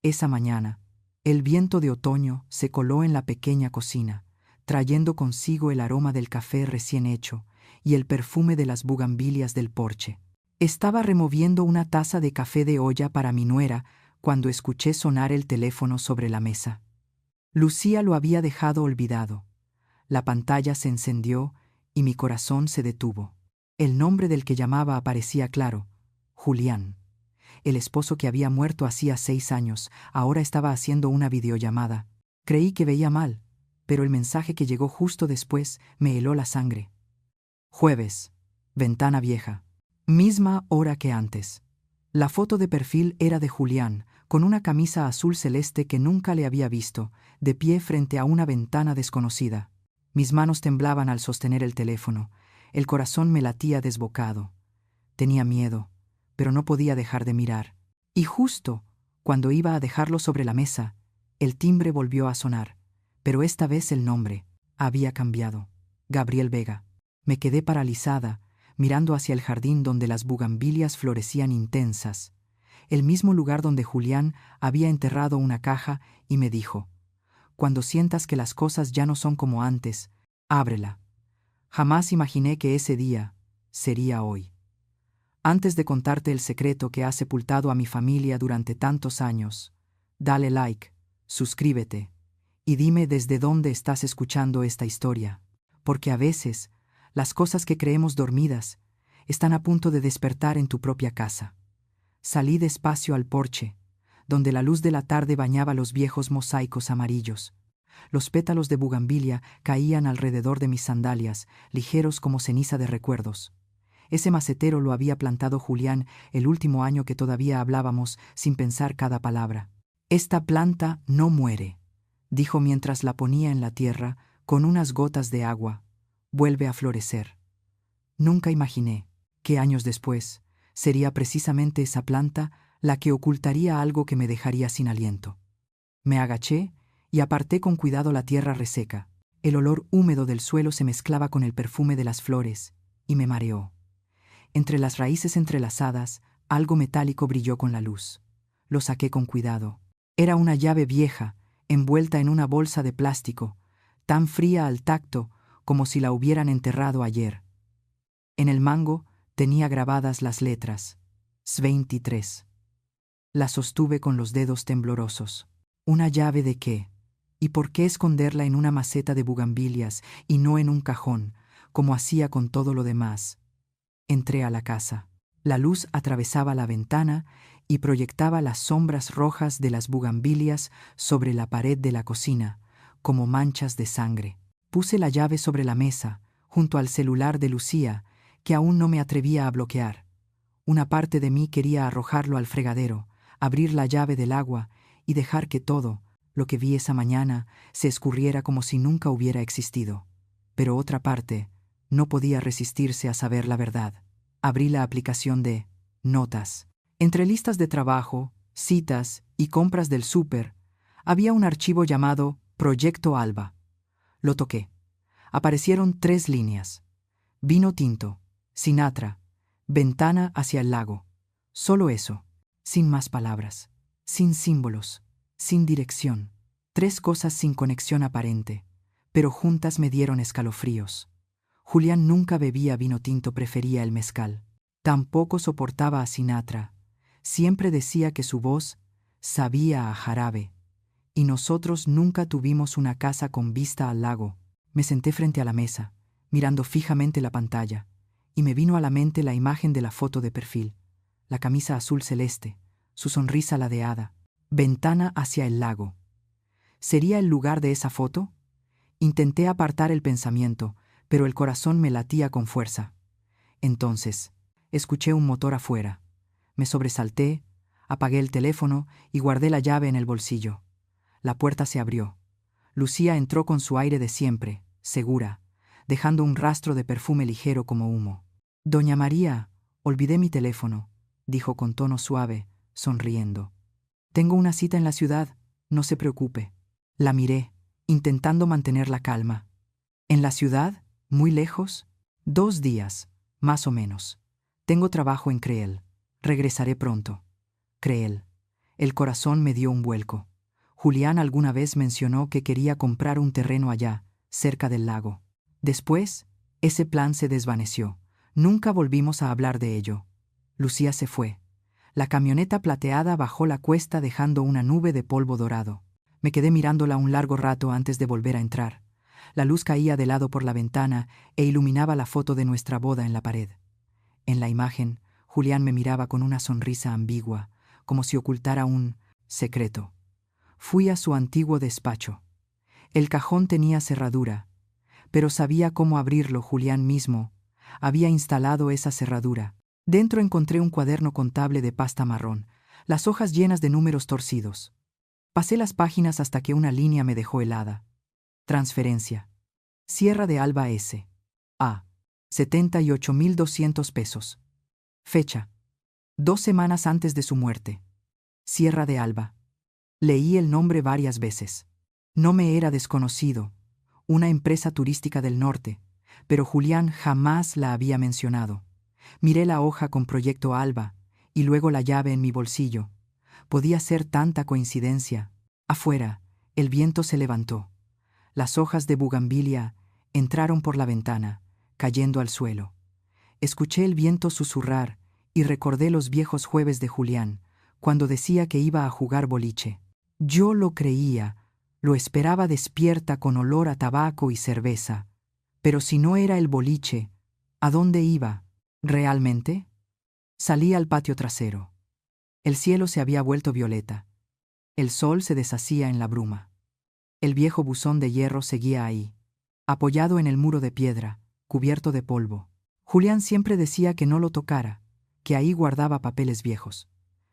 Esa mañana, el viento de otoño se coló en la pequeña cocina, trayendo consigo el aroma del café recién hecho y el perfume de las bugambilias del porche. Estaba removiendo una taza de café de olla para mi nuera cuando escuché sonar el teléfono sobre la mesa. Lucía lo había dejado olvidado. La pantalla se encendió y mi corazón se detuvo. El nombre del que llamaba aparecía claro: Julián. El esposo que había muerto hacía 6 años, ahora estaba haciendo una videollamada. Creí que veía mal, pero el mensaje que llegó justo después me heló la sangre. Jueves. Ventana vieja. Misma hora que antes. La foto de perfil era de Julián, con una camisa azul celeste que nunca le había visto, de pie frente a una ventana desconocida. Mis manos temblaban al sostener el teléfono. El corazón me latía desbocado. Tenía miedo, pero no podía dejar de mirar. Y justo cuando iba a dejarlo sobre la mesa, el timbre volvió a sonar, pero esta vez el nombre había cambiado. Gabriel Vega. Me quedé paralizada, mirando hacia el jardín donde las bugambilias florecían intensas, el mismo lugar donde Julián había enterrado una caja, y me dijo: cuando sientas que las cosas ya no son como antes, ábrela. Jamás imaginé que ese día sería hoy. Antes de contarte el secreto que ha sepultado a mi familia durante tantos años, dale like, suscríbete y dime desde dónde estás escuchando esta historia, porque a veces las cosas que creemos dormidas están a punto de despertar en tu propia casa. Salí despacio al porche, donde la luz de la tarde bañaba los viejos mosaicos amarillos. Los pétalos de bugambilia caían alrededor de mis sandalias, ligeros como ceniza de recuerdos. Ese macetero lo había plantado Julián el último año que todavía hablábamos sin pensar cada palabra. Esta planta no muere, dijo mientras la ponía en la tierra con unas gotas de agua. Vuelve a florecer. Nunca imaginé que años después sería precisamente esa planta la que ocultaría algo que me dejaría sin aliento. Me agaché y aparté con cuidado la tierra reseca. El olor húmedo del suelo se mezclaba con el perfume de las flores y me mareó. Entre las raíces entrelazadas, algo metálico brilló con la luz. Lo saqué con cuidado. Era una llave vieja, envuelta en una bolsa de plástico, tan fría al tacto como si la hubieran enterrado ayer. En el mango tenía grabadas las letras S23. La sostuve con los dedos temblorosos. ¿Una llave de qué? ¿Y por qué esconderla en una maceta de bugambilias y no en un cajón, como hacía con todo lo demás? Entré a la casa. La luz atravesaba la ventana y proyectaba las sombras rojas de las bugambilias sobre la pared de la cocina, como manchas de sangre. Puse la llave sobre la mesa, junto al celular de Lucía, que aún no me atrevía a bloquear. Una parte de mí quería arrojarlo al fregadero, abrir la llave del agua y dejar que todo, lo que vi esa mañana, se escurriera como si nunca hubiera existido. Pero otra parte no podía resistirse a saber la verdad. Abrí la aplicación de Notas. Entre listas de trabajo, citas y compras del súper, había un archivo llamado Proyecto Alba. Lo toqué. Aparecieron 3 líneas. Vino tinto, Sinatra, ventana hacia el lago. Solo eso, sin más palabras, sin símbolos, sin dirección. 3 cosas sin conexión aparente, pero juntas me dieron escalofríos. Julián nunca bebía vino tinto, prefería el mezcal. Tampoco soportaba a Sinatra. Siempre decía que su voz sabía a jarabe. Y nosotros nunca tuvimos una casa con vista al lago. Me senté frente a la mesa, mirando fijamente la pantalla, y me vino a la mente la imagen de la foto de perfil, la camisa azul celeste, su sonrisa ladeada, ventana hacia el lago. ¿Sería el lugar de esa foto? Intenté apartar el pensamiento, pero el corazón me latía con fuerza. Entonces, escuché un motor afuera. Me sobresalté, apagué el teléfono y guardé la llave en el bolsillo. La puerta se abrió. Lucía entró con su aire de siempre, segura, dejando un rastro de perfume ligero como humo. «Doña María, olvidé mi teléfono», dijo con tono suave, sonriendo. «Tengo una cita en la ciudad, no se preocupe». La miré, intentando mantener la calma. «¿En la ciudad? ¿Muy lejos?» «2 días, más o menos. Tengo trabajo en Creel. Regresaré pronto». Creel. El corazón me dio un vuelco. Julián alguna vez mencionó que quería comprar un terreno allá, cerca del lago. Después, ese plan se desvaneció. Nunca volvimos a hablar de ello. Lucía se fue. La camioneta plateada bajó la cuesta dejando una nube de polvo dorado. Me quedé mirándola un largo rato antes de volver a entrar. La luz caía de lado por la ventana e iluminaba la foto de nuestra boda en la pared. En la imagen, Julián me miraba con una sonrisa ambigua, como si ocultara un secreto. Fui a su antiguo despacho. El cajón tenía cerradura, pero sabía cómo abrirlo. Julián mismo había instalado esa cerradura. Dentro encontré un cuaderno contable de pasta marrón, las hojas llenas de números torcidos. Pasé las páginas hasta que una línea me dejó helada. Transferencia. Sierra de Alba S. A. 78.200 pesos. Fecha. 2 semanas antes de su muerte. Sierra de Alba. Leí el nombre varias veces. No me era desconocido. Una empresa turística del norte, pero Julián jamás la había mencionado. Miré la hoja con Proyecto Alba y luego la llave en mi bolsillo. Podía ser tanta coincidencia. Afuera, el viento se levantó. Las hojas de bugambilia entraron por la ventana, cayendo al suelo. Escuché el viento susurrar y recordé los viejos jueves de Julián, cuando decía que iba a jugar boliche. Yo lo creía, lo esperaba despierta con olor a tabaco y cerveza. Pero si no era el boliche, ¿a dónde iba? ¿Realmente? Salí al patio trasero. El cielo se había vuelto violeta. El sol se deshacía en la bruma. El viejo buzón de hierro seguía ahí, apoyado en el muro de piedra, cubierto de polvo. Julián siempre decía que no lo tocara, que ahí guardaba papeles viejos.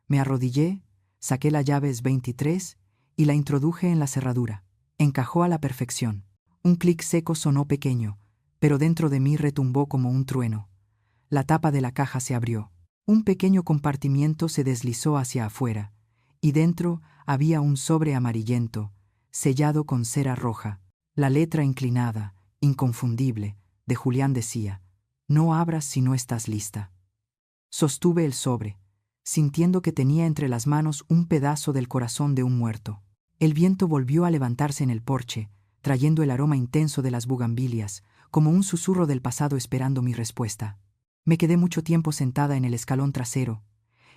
Me arrodillé, saqué la llave 23 y la introduje en la cerradura. Encajó a la perfección. Un clic seco sonó pequeño, pero dentro de mí retumbó como un trueno. La tapa de la caja se abrió. Un pequeño compartimiento se deslizó hacia afuera, y dentro había un sobre amarillento, sellado con cera roja. La letra inclinada, inconfundible, de Julián decía: «No abras si no estás lista». Sostuve el sobre, sintiendo que tenía entre las manos un pedazo del corazón de un muerto. El viento volvió a levantarse en el porche, trayendo el aroma intenso de las bugambilias, como un susurro del pasado esperando mi respuesta. Me quedé mucho tiempo sentada en el escalón trasero,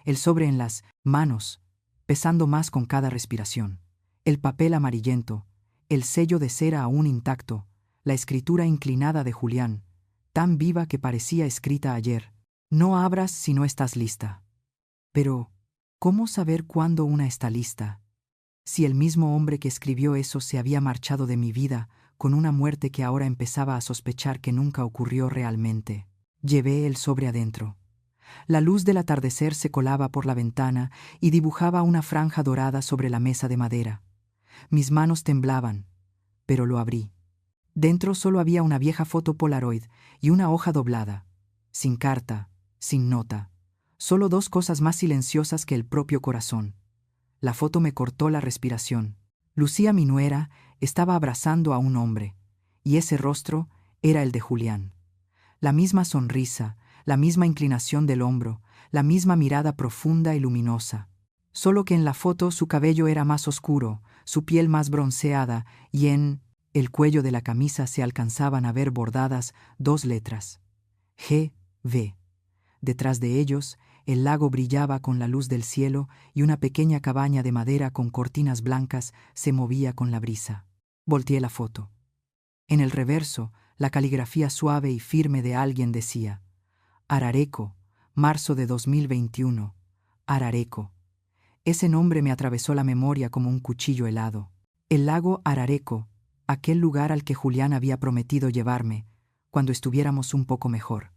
el sobre en las manos, pesando más con cada respiración. El papel amarillento, el sello de cera aún intacto, la escritura inclinada de Julián, tan viva que parecía escrita ayer. No abras si no estás lista. Pero, ¿cómo saber cuándo una está lista? Si el mismo hombre que escribió eso se había marchado de mi vida con una muerte que ahora empezaba a sospechar que nunca ocurrió realmente. Llevé el sobre adentro. La luz del atardecer se colaba por la ventana y dibujaba una franja dorada sobre la mesa de madera. Mis manos temblaban, pero lo abrí. Dentro solo había una vieja foto Polaroid y una hoja doblada, sin carta, sin nota. Solo 2 cosas más silenciosas que el propio corazón. La foto me cortó la respiración. Lucía, mi nuera, estaba abrazando a un hombre, y ese rostro era el de Julián. La misma sonrisa, la misma inclinación del hombro, la misma mirada profunda y luminosa. Solo que en la foto su cabello era más oscuro, su piel más bronceada, y en el cuello de la camisa se alcanzaban a ver bordadas 2 letras: G.V. Detrás de ellos, el lago brillaba con la luz del cielo y una pequeña cabaña de madera con cortinas blancas se movía con la brisa. Volteé la foto. En el reverso, la caligrafía suave y firme de alguien decía: Arareco, marzo de 2021, Arareco. Ese nombre me atravesó la memoria como un cuchillo helado. El lago Arareco, aquel lugar al que Julián había prometido llevarme cuando estuviéramos un poco mejor.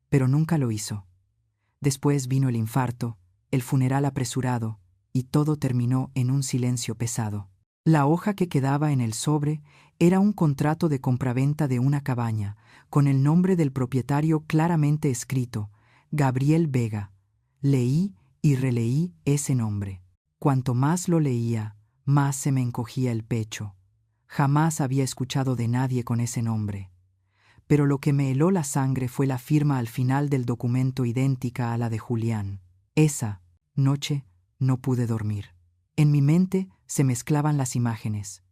Pero nunca lo hizo. Después vino el infarto, el funeral apresurado, y todo terminó en un silencio pesado. La hoja que quedaba en el sobre era un contrato de compraventa de una cabaña, con el nombre del propietario claramente escrito: Gabriel Vega. Leí y releí ese nombre. Cuanto más lo leía, más se me encogía el pecho. Jamás había escuchado de nadie con ese nombre. Pero lo que me heló la sangre fue la firma al final del documento idéntica a la de Julián. Esa noche no pude dormir. En mi mente se mezclaban las imágenes.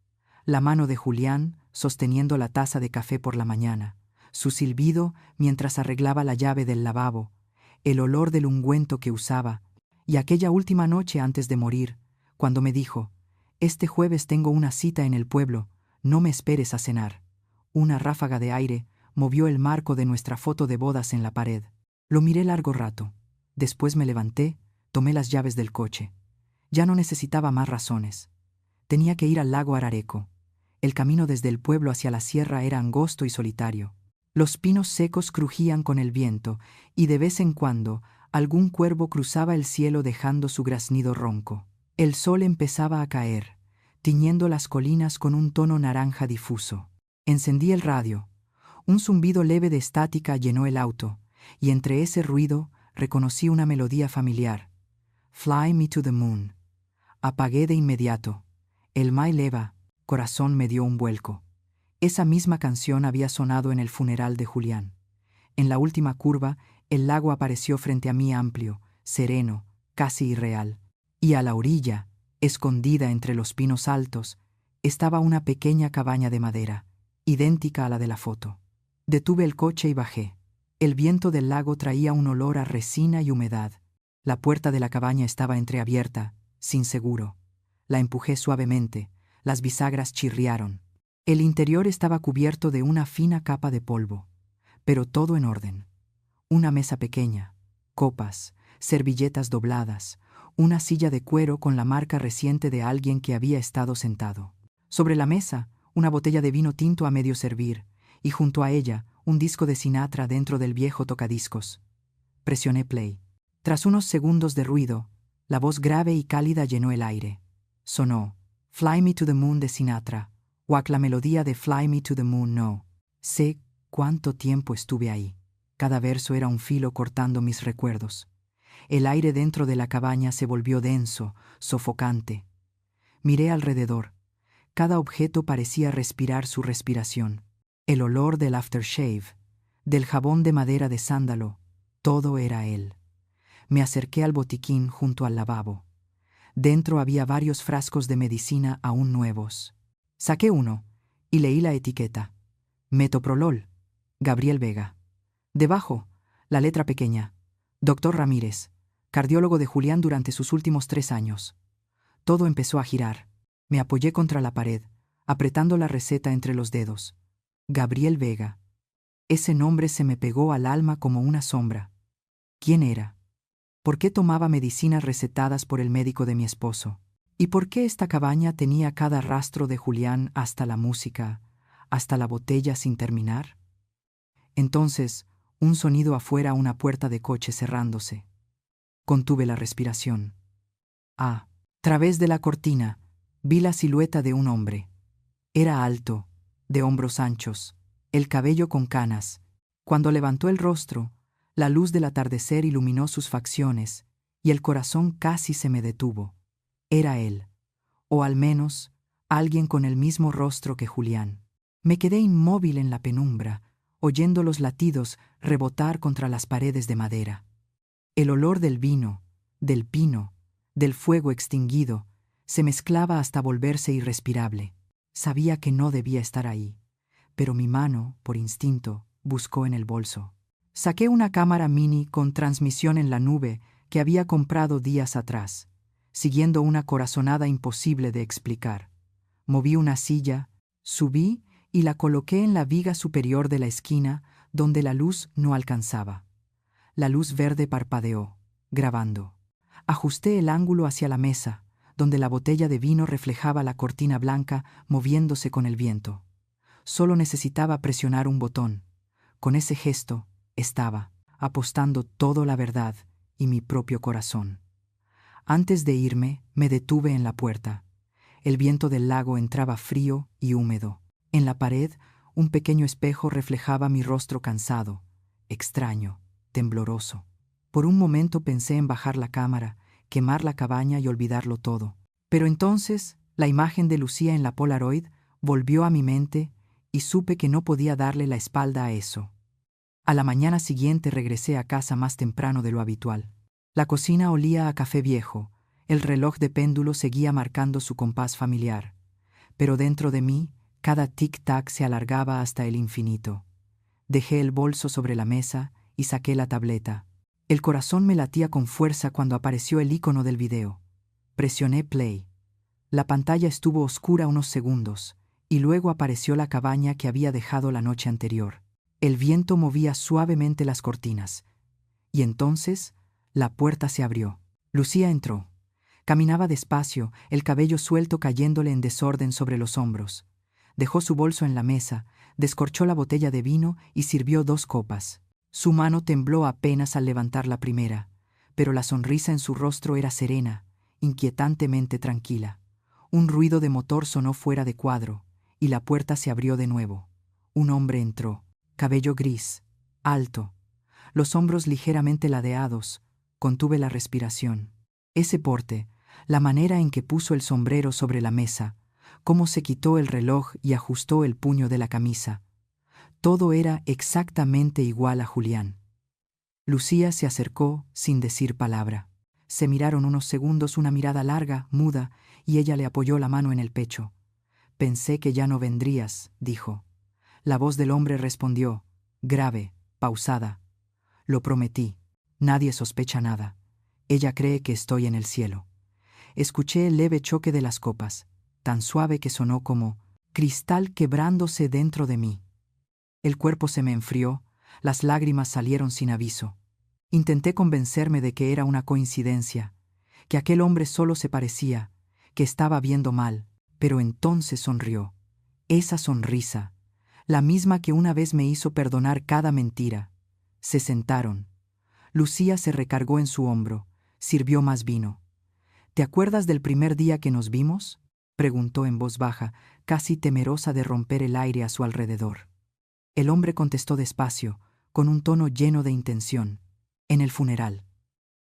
La mano de Julián sosteniendo la taza de café por la mañana, su silbido mientras arreglaba la llave del lavabo, el olor del ungüento que usaba, y aquella última noche antes de morir, cuando me dijo: «Este jueves tengo una cita en el pueblo, no me esperes a cenar». Una ráfaga de aire movió el marco de nuestra foto de bodas en la pared. Lo miré largo rato. Después me levanté, tomé las llaves del coche. Ya no necesitaba más razones. Tenía que ir al lago Arareco. El camino desde el pueblo hacia la sierra era angosto y solitario. Los pinos secos crujían con el viento, y de vez en cuando algún cuervo cruzaba el cielo dejando su graznido ronco. El sol empezaba a caer, tiñendo las colinas con un tono naranja difuso. Encendí el radio. Un zumbido leve de estática llenó el auto, y entre ese ruido reconocí una melodía familiar. «Fly me to the moon». Apagué de inmediato. El My Leva, corazón me dio un vuelco. Esa misma canción había sonado en el funeral de Julián. En la última curva, el lago apareció frente a mí amplio, sereno, casi irreal. Y a la orilla, escondida entre los pinos altos, estaba una pequeña cabaña de madera, idéntica a la de la foto. Detuve el coche y bajé. El viento del lago traía un olor a resina y humedad. La puerta de la cabaña estaba entreabierta, sin seguro. La empujé suavemente, las bisagras chirriaron. El interior estaba cubierto de una fina capa de polvo, pero todo en orden. Una mesa pequeña, copas, servilletas dobladas, una silla de cuero con la marca reciente de alguien que había estado sentado. Sobre la mesa, una botella de vino tinto a medio servir, y junto a ella, un disco de Sinatra dentro del viejo tocadiscos. Presioné play. Tras unos segundos de ruido, la voz grave y cálida llenó el aire. Sonó «Fly Me to the Moon» de Sinatra, o la melodía de «Fly Me to the Moon». No sé cuánto tiempo estuve ahí. Cada verso era un filo cortando mis recuerdos. El aire dentro de la cabaña se volvió denso, sofocante. Miré alrededor. Cada objeto parecía respirar su respiración. El olor del aftershave, del jabón de madera de sándalo, todo era él. Me acerqué al botiquín junto al lavabo. Dentro había varios frascos de medicina aún nuevos. Saqué uno y leí la etiqueta. Metoprolol, Gabriel Vega. Debajo, la letra pequeña. Doctor Ramírez, cardiólogo de Julián durante sus últimos 3 años. Todo empezó a girar. Me apoyé contra la pared, apretando la receta entre los dedos. Gabriel Vega. Ese nombre se me pegó al alma como una sombra. ¿Quién era? ¿Por qué tomaba medicinas recetadas por el médico de mi esposo? ¿Y por qué esta cabaña tenía cada rastro de Julián, hasta la música, hasta la botella sin terminar? Entonces, un sonido afuera, una puerta de coche cerrándose. Contuve la respiración. A través de la cortina, vi la silueta de un hombre. Era alto, de hombros anchos, el cabello con canas. Cuando levantó el rostro, la luz del atardecer iluminó sus facciones, y el corazón casi se me detuvo. Era él, o al menos, alguien con el mismo rostro que Julián. Me quedé inmóvil en la penumbra, oyendo los latidos rebotar contra las paredes de madera. El olor del vino, del pino, del fuego extinguido, se mezclaba hasta volverse irrespirable. Sabía que no debía estar ahí, pero mi mano, por instinto, buscó en el bolso. Saqué una cámara mini con transmisión en la nube que había comprado días atrás, siguiendo una corazonada imposible de explicar. Moví una silla, subí y la coloqué en la viga superior de la esquina donde la luz no alcanzaba. La luz verde parpadeó, grabando. Ajusté el ángulo hacia la mesa, donde la botella de vino reflejaba la cortina blanca moviéndose con el viento. Solo necesitaba presionar un botón. Con ese gesto, estaba apostando toda la verdad y mi propio corazón. Antes de irme, me detuve en la puerta. El viento del lago entraba frío y húmedo. En la pared, un pequeño espejo reflejaba mi rostro cansado, extraño, tembloroso. Por un momento pensé en bajar la cámara, quemar la cabaña y olvidarlo todo. Pero entonces, la imagen de Lucía en la Polaroid volvió a mi mente y supe que no podía darle la espalda a eso. A la mañana siguiente regresé a casa más temprano de lo habitual. La cocina olía a café viejo, El reloj de péndulo seguía marcando su compás familiar, pero dentro de mí, cada tic-tac se alargaba hasta el infinito. Dejé el bolso sobre la mesa y saqué la tableta. El corazón me latía con fuerza cuando apareció el icono del video. Presioné play. La pantalla estuvo oscura unos segundos, y luego apareció la cabaña que había dejado la noche anterior. El viento movía suavemente las cortinas. Y entonces, la puerta se abrió. Lucía entró. Caminaba despacio, el cabello suelto cayéndole en desorden sobre los hombros. Dejó su bolso en la mesa, descorchó la botella de vino y sirvió 2 copas. Su mano tembló apenas al levantar la primera, pero la sonrisa en su rostro era serena, inquietantemente tranquila. Un ruido de motor sonó fuera de cuadro, y la puerta se abrió de nuevo. Un hombre entró, cabello gris, alto, los hombros ligeramente ladeados. Contuve la respiración. Ese porte, la manera en que puso el sombrero sobre la mesa, cómo se quitó el reloj y ajustó el puño de la camisa. Todo era exactamente igual a Julián. Lucía se acercó sin decir palabra. Se miraron unos segundos, una mirada larga, muda, y ella le apoyó la mano en el pecho. «Pensé que ya no vendrías», dijo. La voz del hombre respondió, grave, pausada. «Lo prometí. Nadie sospecha nada. Ella cree que estoy en el cielo». Escuché el leve choque de las copas, tan suave que sonó como cristal quebrándose dentro de mí. El cuerpo se me enfrió, las lágrimas salieron sin aviso. Intenté convencerme de que era una coincidencia, que aquel hombre solo se parecía, que estaba viendo mal, pero entonces sonrió. Esa sonrisa, la misma que una vez me hizo perdonar cada mentira. Se sentaron. Lucía se recargó en su hombro, sirvió más vino. «¿Te acuerdas del primer día que nos vimos?», preguntó en voz baja, casi temerosa de romper el aire a su alrededor. El hombre contestó despacio, con un tono lleno de intención. «En el funeral».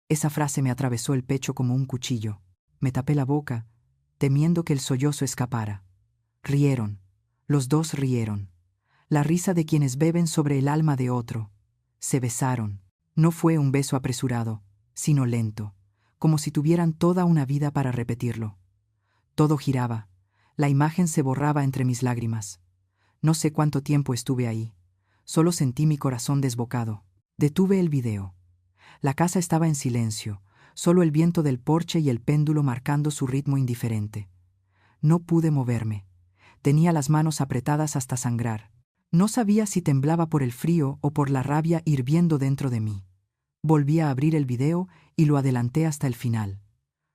Esa frase me atravesó el pecho como un cuchillo. Me tapé la boca, temiendo que el sollozo escapara. Rieron. Los dos rieron. La risa de quienes beben sobre el alma de otro. Se besaron. No fue un beso apresurado, sino lento, como si tuvieran toda una vida para repetirlo. Todo giraba. La imagen se borraba entre mis lágrimas. No sé cuánto tiempo estuve ahí. Solo sentí mi corazón desbocado. Detuve el video. La casa estaba en silencio, solo el viento del porche y el péndulo marcando su ritmo indiferente. No pude moverme. Tenía las manos apretadas hasta sangrar. No sabía si temblaba por el frío o por la rabia hirviendo dentro de mí. Volví a abrir el video y lo adelanté hasta el final.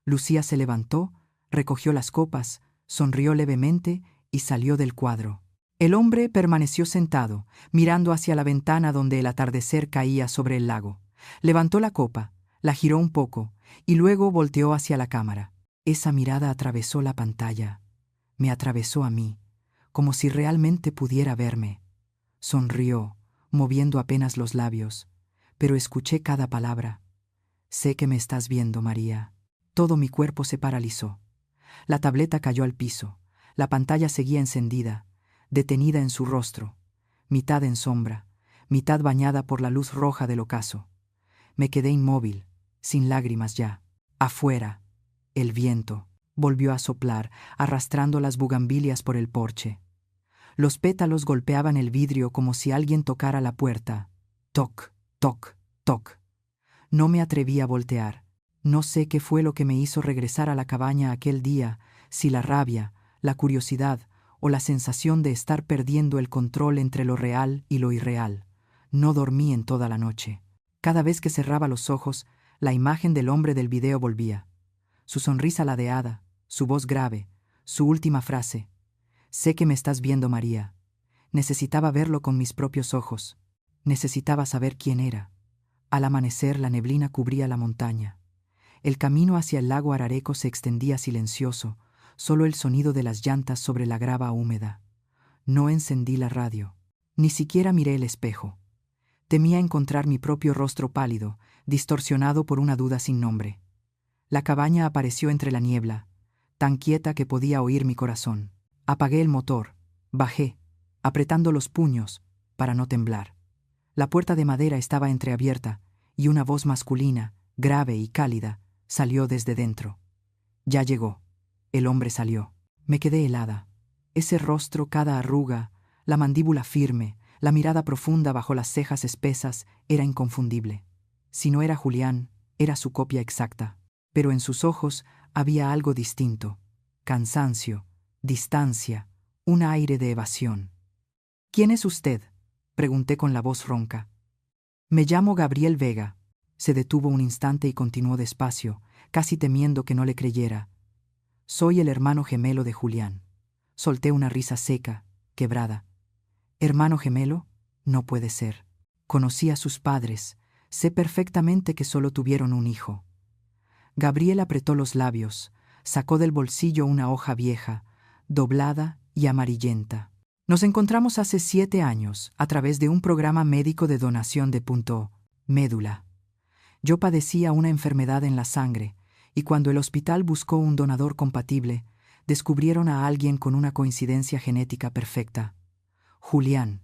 Lucía se levantó, recogió las copas, sonrió levemente y salió del cuadro. El hombre permaneció sentado, mirando hacia la ventana donde el atardecer caía sobre el lago. Levantó la copa, la giró un poco y luego volteó hacia la cámara. Esa mirada atravesó la pantalla. Me atravesó a mí, como si realmente pudiera verme. Sonrió, moviendo apenas los labios, pero escuché cada palabra. «Sé que me estás viendo, María». Todo mi cuerpo se paralizó. La tableta cayó al piso. La pantalla seguía encendida, detenida en su rostro, mitad en sombra, mitad bañada por la luz roja del ocaso. Me quedé inmóvil, sin lágrimas ya. Afuera, el viento volvió a soplar, arrastrando las bugambilias por el porche. Los pétalos golpeaban el vidrio como si alguien tocara la puerta. Toc, toc, toc. No me atreví a voltear. No sé qué fue lo que me hizo regresar a la cabaña aquel día, si la rabia, la curiosidad o la sensación de estar perdiendo el control entre lo real y lo irreal. No dormí en toda la noche. Cada vez que cerraba los ojos, la imagen del hombre del video volvía. Su sonrisa ladeada, su voz grave, su última frase. «Sé que me estás viendo, María». Necesitaba verlo con mis propios ojos. Necesitaba saber quién era. Al amanecer la neblina cubría la montaña. El camino hacia el lago Arareco se extendía silencioso, solo el sonido de las llantas sobre la grava húmeda. No encendí la radio. Ni siquiera miré el espejo. Temía encontrar mi propio rostro pálido, distorsionado por una duda sin nombre. La cabaña apareció entre la niebla, tan quieta que podía oír mi corazón. Apagué el motor, bajé, apretando los puños para no temblar. La puerta de madera estaba entreabierta y una voz masculina, grave y cálida, salió desde dentro. Ya llegó. El hombre salió. Me quedé helada. Ese rostro, cada arruga, la mandíbula firme, la mirada profunda bajo las cejas espesas, era inconfundible. Si no era Julián, era su copia exacta. Pero en sus ojos había algo distinto. Cansancio, distancia, un aire de evasión. «¿Quién es usted?», pregunté con la voz ronca. «Me llamo Gabriel Vega». Se detuvo un instante y continuó despacio, casi temiendo que no le creyera. «Soy el hermano gemelo de Julián». Solté una risa seca, quebrada. «¿Hermano gemelo? No puede ser. Conocí a sus padres. Sé perfectamente que solo tuvieron un hijo». Gabriel apretó los labios, sacó del bolsillo una hoja vieja, doblada y amarillenta. «Nos encontramos hace 7 años, a través de un programa médico de donación de médula. Yo padecía una enfermedad en la sangre, y cuando el hospital buscó un donador compatible, descubrieron a alguien con una coincidencia genética perfecta. Julián».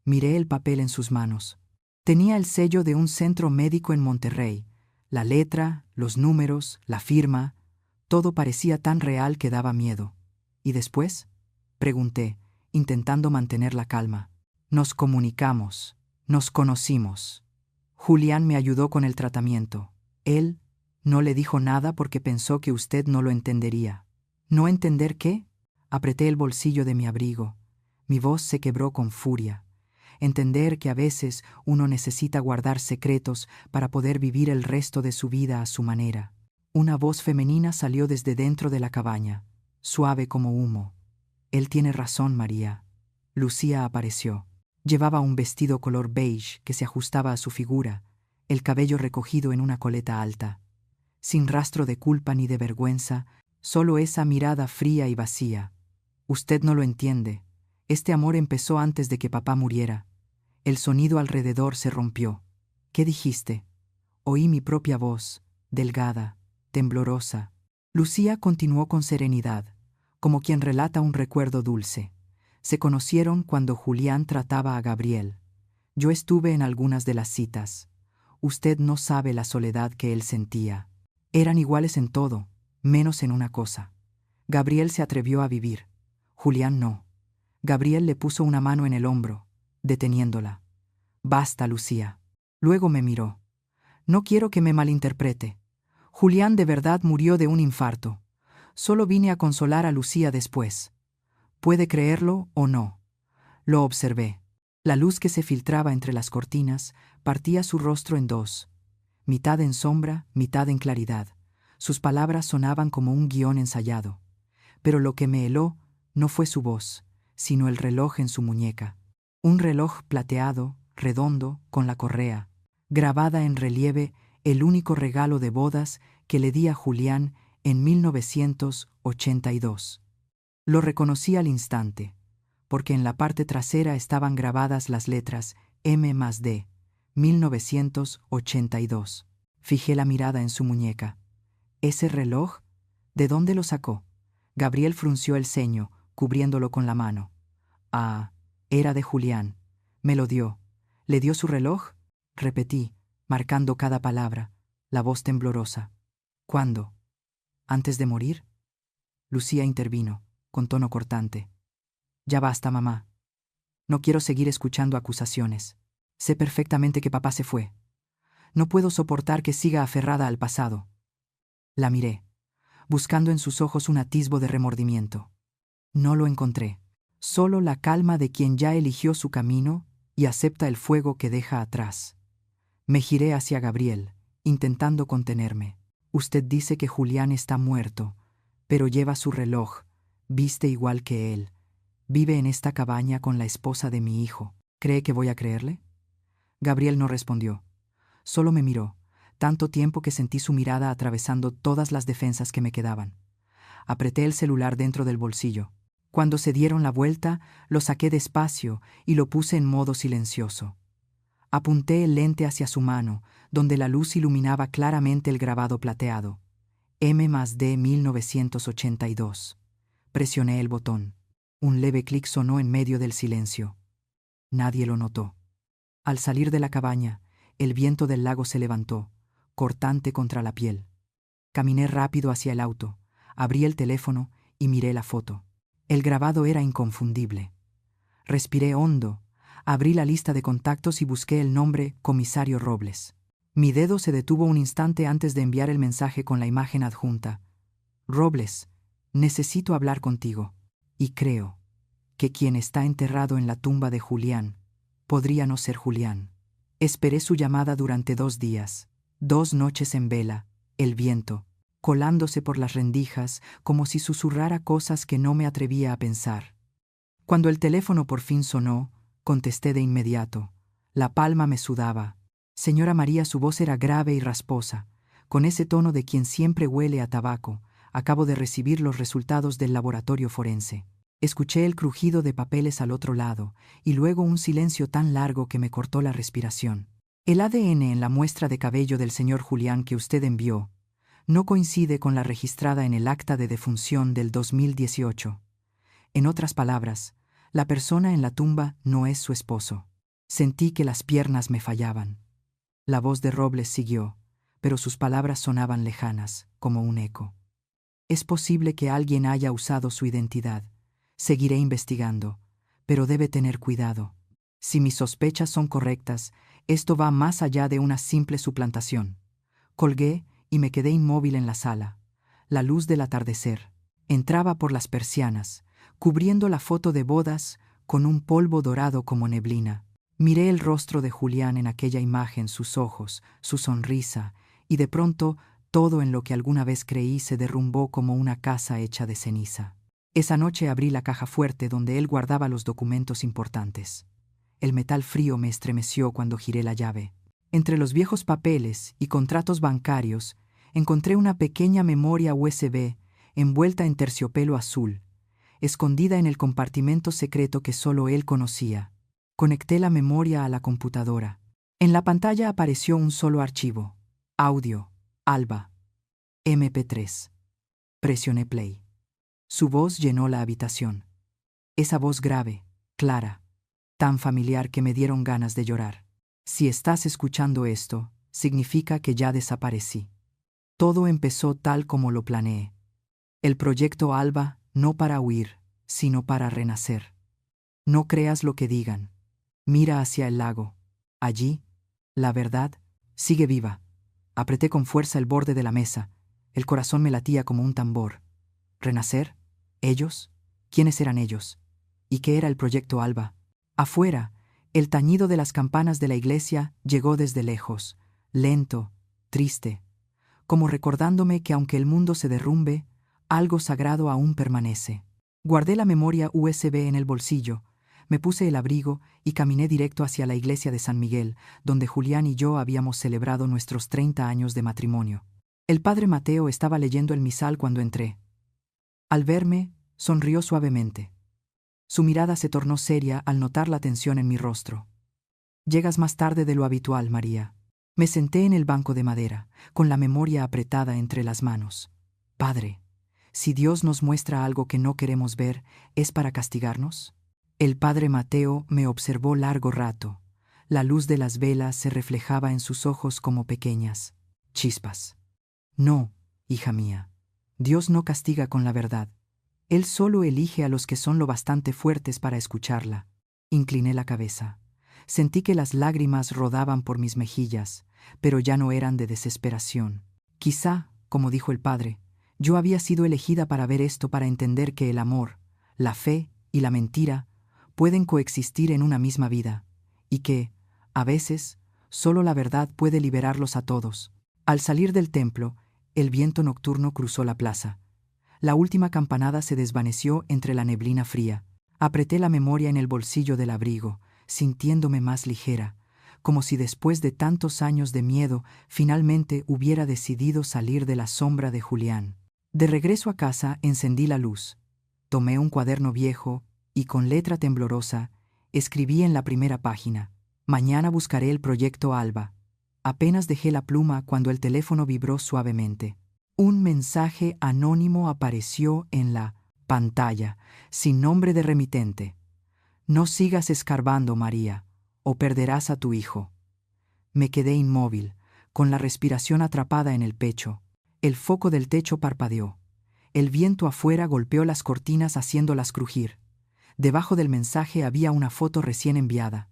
Miré el papel en sus manos. Tenía el sello de un centro médico en Monterrey. La letra, los números, la firma, todo parecía tan real que daba miedo. «¿Y después?», pregunté, intentando mantener la calma. «Nos comunicamos, nos conocimos. Julián me ayudó con el tratamiento. Él no le dijo nada porque pensó que usted no lo entendería». «¿No entender qué?». Apreté el bolsillo de mi abrigo. Mi voz se quebró con furia. Entender que a veces uno necesita guardar secretos para poder vivir el resto de su vida a su manera. Una voz femenina salió desde dentro de la cabaña, suave como humo. «Él tiene razón, María». Lucía apareció. Llevaba un vestido color beige que se ajustaba a su figura, el cabello recogido en una coleta alta. Sin rastro de culpa ni de vergüenza, solo esa mirada fría y vacía. «Usted no lo entiende. Este amor empezó antes de que papá muriera». El sonido alrededor se rompió. «¿Qué dijiste?». Oí mi propia voz, delgada, temblorosa. Lucía continuó con serenidad, como quien relata un recuerdo dulce. «Se conocieron cuando Julián trataba a Gabriel. Yo estuve en algunas de las citas. Usted no sabe la soledad que él sentía. Eran iguales en todo, menos en una cosa. Gabriel se atrevió a vivir. Julián no». Gabriel le puso una mano en el hombro, deteniéndola. «Basta, Lucía». Luego me miró. «No quiero que me malinterprete. Julián de verdad murió de un infarto. Solo vine a consolar a Lucía después. Puede creerlo o no». Lo observé. La luz que se filtraba entre las cortinas partía su rostro en dos, mitad en sombra, mitad en claridad. Sus palabras sonaban como un guión ensayado. Pero lo que me heló no fue su voz, sino el reloj en su muñeca. Un reloj plateado, redondo, con la correa, grabada en relieve, el único regalo de bodas que le di a Julián en 1982. Lo reconocí al instante, porque en la parte trasera estaban grabadas las letras M+D, 1982. Fijé la mirada en su muñeca. «¿Ese reloj? ¿De dónde lo sacó?». Gabriel frunció el ceño, cubriéndolo con la mano. «Ah, era de Julián. Me lo dio». «¿Le dio su reloj?», repetí, marcando cada palabra, la voz temblorosa. «¿Cuándo? ¿Antes de morir?». Lucía intervino, con tono cortante. «Ya basta, mamá. No quiero seguir escuchando acusaciones. Sé perfectamente que papá se fue. No puedo soportar que siga aferrada al pasado». La miré, buscando en sus ojos un atisbo de remordimiento. No lo encontré. Solo la calma de quien ya eligió su camino y acepta el fuego que deja atrás. Me giré hacia Gabriel, intentando contenerme. «Usted dice que Julián está muerto, pero lleva su reloj, viste igual que él. Vive en esta cabaña con la esposa de mi hijo. ¿Cree que voy a creerle?». Gabriel no respondió. Solo me miró, tanto tiempo que sentí su mirada atravesando todas las defensas que me quedaban. Apreté el celular dentro del bolsillo. Cuando se dieron la vuelta, lo saqué despacio y lo puse en modo silencioso. Apunté el lente hacia su mano, donde la luz iluminaba claramente el grabado plateado. M+D 1982. Presioné el botón. Un leve clic sonó en medio del silencio. Nadie lo notó. Al salir de la cabaña, el viento del lago se levantó, cortante contra la piel. Caminé rápido hacia el auto, Abrí el teléfono y miré la foto. El grabado era inconfundible. Respiré hondo, abrí la lista de contactos y busqué el nombre Comisario Robles. Mi dedo se detuvo un instante antes de enviar el mensaje con la imagen adjunta. Robles, necesito hablar contigo. Y creo que quien está enterrado en la tumba de Julián podría no ser Julián. Esperé su llamada durante 2 días, 2 noches en vela, el viento, colándose por las rendijas como si susurrara cosas que no me atrevía a pensar. Cuando el teléfono por fin sonó, contesté de inmediato. La palma me sudaba. Señora María, su voz era grave y rasposa, con ese tono de quien siempre huele a tabaco. Acabo de recibir los resultados del laboratorio forense. Escuché el crujido de papeles al otro lado, y luego un silencio tan largo que me cortó la respiración. El ADN en la muestra de cabello del señor Julián que usted envió no coincide con la registrada en el acta de defunción del 2018. En otras palabras, la persona en la tumba no es su esposo. Sentí que las piernas me fallaban. La voz de Robles siguió, pero sus palabras sonaban lejanas, como un eco. Es posible que alguien haya usado su identidad. Seguiré investigando, pero debe tener cuidado. Si mis sospechas son correctas, esto va más allá de una simple suplantación. Colgué y me quedé inmóvil en la sala. La luz del atardecer entraba por las persianas, cubriendo la foto de bodas con un polvo dorado como neblina. Miré el rostro de Julián en aquella imagen, sus ojos, su sonrisa, y de pronto todo en lo que alguna vez creí se derrumbó como una casa hecha de ceniza. Esa noche abrí la caja fuerte donde él guardaba los documentos importantes. El metal frío me estremeció cuando giré la llave. Entre los viejos papeles y contratos bancarios, encontré una pequeña memoria USB envuelta en terciopelo azul, escondida en el compartimento secreto que solo él conocía. Conecté la memoria a la computadora. En la pantalla apareció un solo archivo. Audio, Alba, MP3. Presioné play. Su voz llenó la habitación. Esa voz grave, clara, tan familiar que me dieron ganas de llorar. Si estás escuchando esto, significa que ya desaparecí. Todo empezó tal como lo planeé. El proyecto Alba, no para huir, sino para renacer. No creas lo que digan. Mira hacia el lago. Allí, la verdad sigue viva. Apreté con fuerza el borde de la mesa. El corazón me latía como un tambor. ¿Renacer? ¿Ellos? ¿Quiénes eran ellos? ¿Y qué era el proyecto Alba? Afuera, el tañido de las campanas de la iglesia llegó desde lejos, lento, triste, como recordándome que aunque el mundo se derrumbe, algo sagrado aún permanece. Guardé la memoria USB en el bolsillo, me puse el abrigo y caminé directo hacia la iglesia de San Miguel, donde Julián y yo habíamos celebrado nuestros 30 años de matrimonio. El padre Mateo estaba leyendo el misal cuando entré. Al verme, sonrió suavemente. Su mirada se tornó seria al notar la tensión en mi rostro. «Llegas más tarde de lo habitual, María». Me senté en el banco de madera, con la memoria apretada entre las manos. «Padre, si Dios nos muestra algo que no queremos ver, ¿es para castigarnos?». El padre Mateo me observó largo rato. La luz de las velas se reflejaba en sus ojos como pequeñas chispas. «No, hija mía, Dios no castiga con la verdad. Él solo elige a los que son lo bastante fuertes para escucharla». Incliné la cabeza. Sentí que las lágrimas rodaban por mis mejillas, pero ya no eran de desesperación. Quizá, como dijo el padre, yo había sido elegida para ver esto, para entender que el amor, la fe y la mentira pueden coexistir en una misma vida, y que, a veces, solo la verdad puede liberarlos a todos. Al salir del templo, el viento nocturno cruzó la plaza. La última campanada se desvaneció entre la neblina fría. Apreté la memoria en el bolsillo del abrigo, sintiéndome más ligera, como si después de tantos años de miedo finalmente hubiera decidido salir de la sombra de Julián. De regreso a casa encendí la luz. Tomé un cuaderno viejo y con letra temblorosa escribí en la primera página: «Mañana buscaré el proyecto Alba». Apenas dejé la pluma cuando el teléfono vibró suavemente. Un mensaje anónimo apareció en la pantalla, sin nombre de remitente. «No sigas escarbando, María, o perderás a tu hijo». Me quedé inmóvil, con la respiración atrapada en el pecho. El foco del techo parpadeó. El viento afuera golpeó las cortinas haciéndolas crujir. Debajo del mensaje había una foto recién enviada.